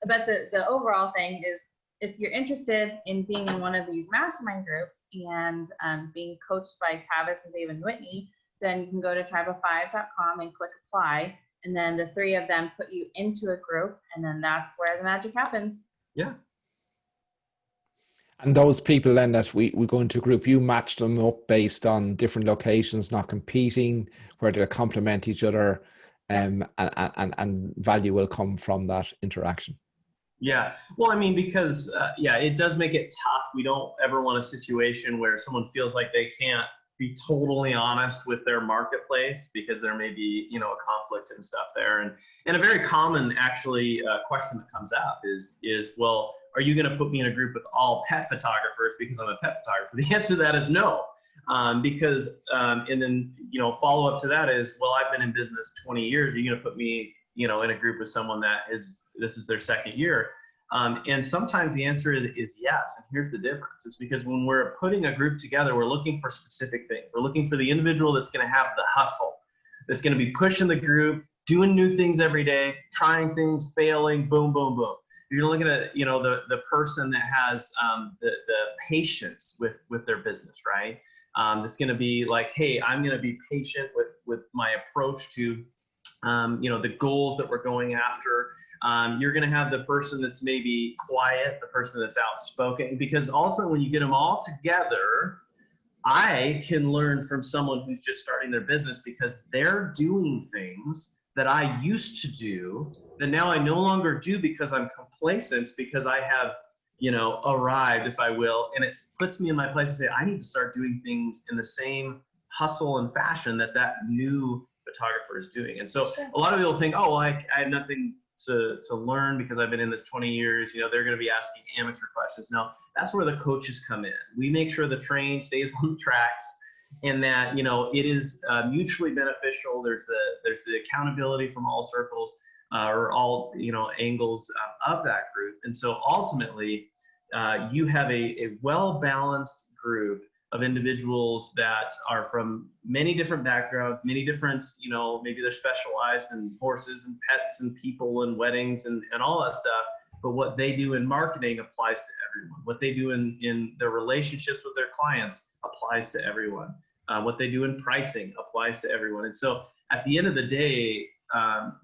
But the overall thing is, if you're interested in being in one of these mastermind groups and being coached by Tavis and David Whitney, then you can go to tribeof5.com and click apply. And then the three of them put you into a group, and then that's where the magic happens. Yeah. And those people then that we go into a group, you match them up based on different locations, not competing, where they'll complement each other, and value will come from that interaction. Yeah. Well, I mean, because, it does make it tough. We don't ever want a situation where someone feels like they can't be totally honest with their marketplace, because there may be, you know, a conflict and stuff there. And a very common question that comes up is, well, are you going to put me in a group with all pet photographers because I'm a pet photographer? The answer to that is no. Because, and then, you know, follow up to that is, well, I've been in business 20 years. Are you going to put me, you know, in a group with someone this is their second year? And sometimes the answer is yes. And here's the difference. It's because when we're putting a group together, we're looking for specific things. We're looking for the individual that's going to have the hustle, that's going to be pushing the group, doing new things every day, trying things, failing, boom, boom, boom. You're looking at, you know, the person that has the patience with their business, right? It's going to be like, hey, I'm going to be patient with my approach to, you know, the goals that we're going after. You're going to have the person that's maybe quiet, the person that's outspoken, because ultimately when you get them all together, I can learn from someone who's just starting their business, because they're doing things that I used to do that now I no longer do because I'm complacent, because I have, you know, arrived, if I will, and it puts me in my place to say, I need to start doing things in the same hustle and fashion that new photographer is doing. And so a lot of people think, oh, well, I have nothing to learn because I've been in this 20 years, they're going to be asking amateur questions. No, that's where the coaches come in. We make sure the train stays on the tracks, and that, it is mutually beneficial. There's the accountability from all circles, or all, angles of that group. And so ultimately, you have a well-balanced group of individuals that are from many different backgrounds, many different, maybe they're specialized in horses and pets and people and weddings and all that stuff. But what they do in marketing applies to everyone. What they do in their relationships with their clients applies to everyone. What they do in pricing applies to everyone. And so at the end of the day,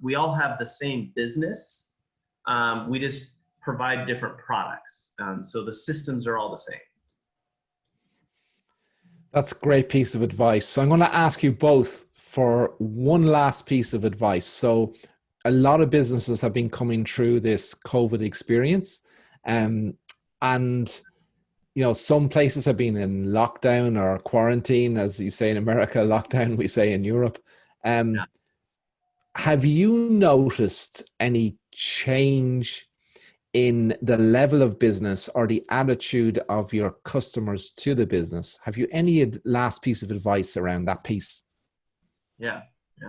we all have the same business. We just provide different products. So the systems are all the same. That's a great piece of advice. So I'm going to ask you both for one last piece of advice. So a lot of businesses have been coming through this COVID experience, and some places have been in lockdown or quarantine, as you say in America, lockdown, we say in Europe. Have you noticed any change in the level of business or the attitude of your customers to the business? Have you any last piece of advice around that piece? Yeah.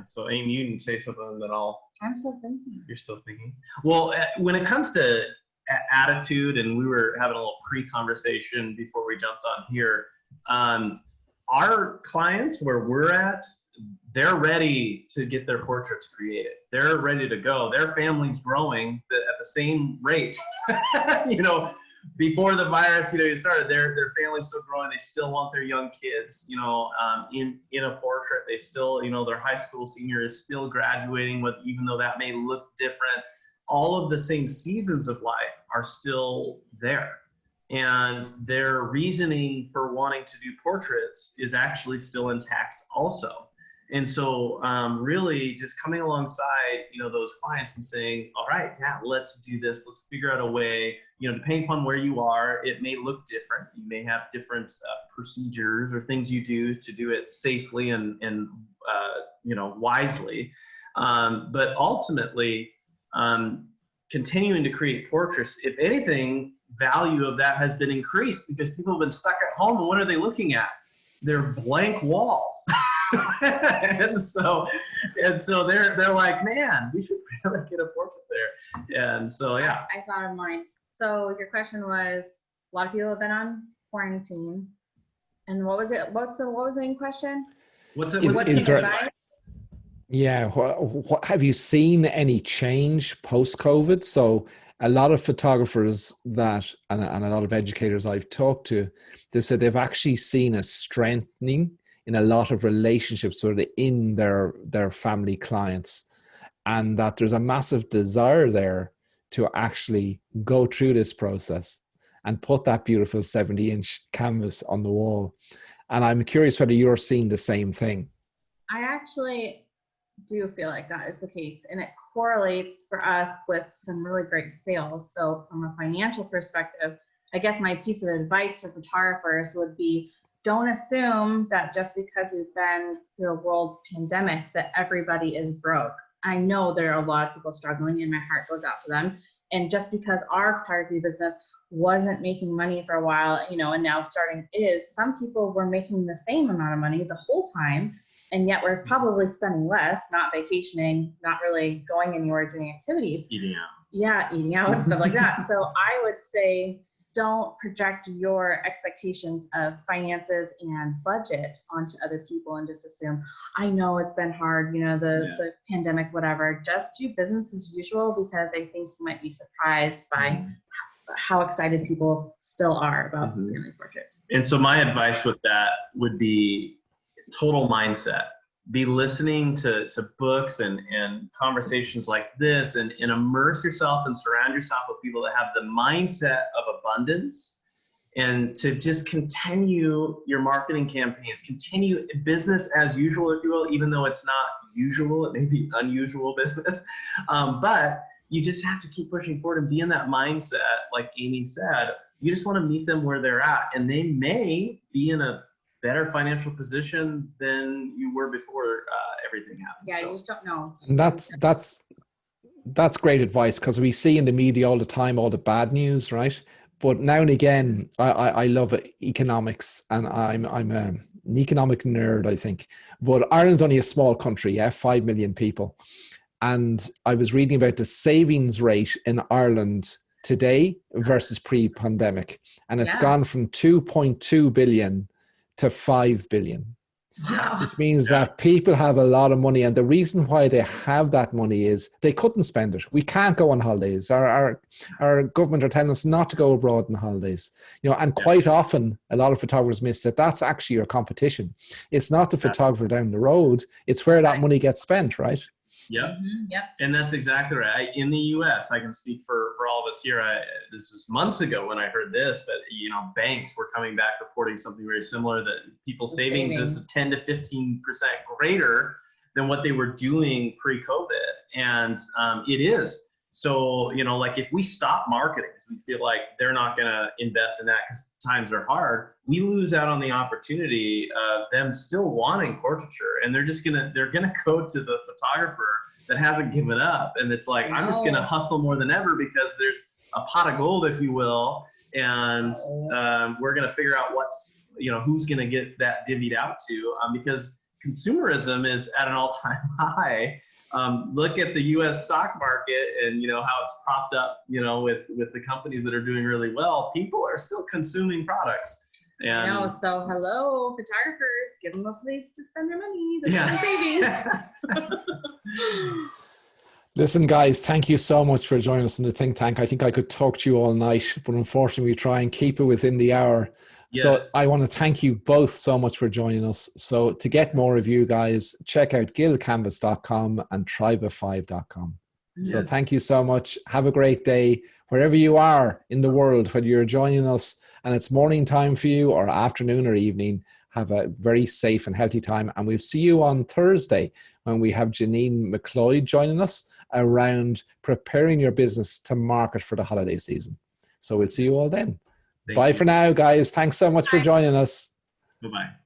So Amy, you can say something, then I'm still thinking. You're still thinking? Well, when it comes to attitude, and we were having a little pre-conversation before we jumped on here, our clients where we're at, they're ready to get their portraits created. They're ready to go. Their family's growing at the same rate. Before the virus, started, their family's still growing. They still want their young kids, in a portrait. They still, their high school senior is still graduating with, even though that may look different, all of the same seasons of life are still there. And their reasoning for wanting to do portraits is actually still intact also. And so really just coming alongside, those clients and saying, all right, yeah, let's do this. Let's figure out a way, depending upon where you are, it may look different. You may have different procedures or things you do to do it safely and wisely. But ultimately, continuing to create portraits, if anything, value of that has been increased because people have been stuck at home. And what are they looking at? They're blank walls. and so they're like, man, we should really get a portrait there. And so, yeah. I thought of mine. So your question was, a lot of people have been on quarantine. And what was it? What was the main question? What's there advice? Yeah. What, have you seen any change post-COVID? So a lot of photographers and a lot of educators I've talked to, they said they've actually seen a strengthening in a lot of relationships within their family clients, and that there's a massive desire there to actually go through this process and put that beautiful 70-inch canvas on the wall. And I'm curious whether you're seeing the same thing. I actually do feel like that is the case, and it correlates for us with some really great sales. So from a financial perspective, I guess my piece of advice for photographers would be, don't assume that just because we've been through a world pandemic that everybody is broke. I know there are a lot of people struggling, and my heart goes out to them. And just because our photography business wasn't making money for a while, and now starting is, some people were making the same amount of money the whole time, and yet we're probably spending less, not vacationing, not really going anywhere, doing activities. Eating out. Yeah, eating out and stuff like that. So I would say, don't project your expectations of finances and budget onto other people and just assume, I know it's been hard, the pandemic, whatever. Just do business as usual, because I think you might be surprised by how excited people still are about family portraits. And so my advice with that would be total mindset. Be listening to books and conversations like this, and immerse yourself and surround yourself with people that have the mindset of abundance, and to just continue your marketing campaigns, continue business as usual, if you will, even though it's not usual, it may be unusual business. But you just have to keep pushing forward and be in that mindset. Like Amy said, you just want to meet them where they're at, and they may be in a better financial position than you were before everything happened. Yeah, so. you just don't know. And that's great advice, because we see in the media all the time all the bad news, right? But now and again, I love economics, and I'm an economic nerd, I think. But Ireland's only a small country, 5 million people. And I was reading about the savings rate in Ireland today versus pre-pandemic. And it's gone from 2.2 billion to 5 billion. Wow. Which means that people have a lot of money, and the reason why they have that money is they couldn't spend it. We can't go on holidays. Our government are telling us not to go abroad on holidays. And quite often a lot of photographers miss that that's actually your competition. It's not the photographer down the road, it's where that money gets spent, right? Yep. And that's exactly right. In the U.S., I can speak for all of us here. This was months ago when I heard this, but banks were coming back reporting something very similar, that people's savings is 10 to 15% greater than what they were doing pre-COVID, and it is. So like if we stop marketing because we feel like they're not going to invest in that because times are hard, we lose out on the opportunity of them still wanting portraiture, and they're gonna go to the photographer that hasn't given up, and it's like, I'm just gonna hustle more than ever because there's a pot of gold, if you will, and we're gonna figure out who's gonna get that divvied out to, because consumerism is at an all-time high. Look at the U.S. stock market and how it's propped up with the companies that are doing really well. People are still consuming products. And so hello, photographers, give them a place to spend their money. They're savings. Listen, guys, thank you so much for joining us in the think tank. I think I could talk to you all night, but unfortunately we try and keep it within the hour. Yes. So I want to thank you both so much for joining us. So to get more of you guys, check out guildcanvas.com and tribe5.com. Yes. So thank you so much. Have a great day wherever you are in the world, whether you're joining us and it's morning time for you or afternoon or evening. Have a very safe and healthy time. And we'll see you on Thursday when we have Janine McLeod joining us around preparing your business to market for the holiday season. So we'll see you all then. Bye for now, guys. Thanks so much for joining us. Bye-bye.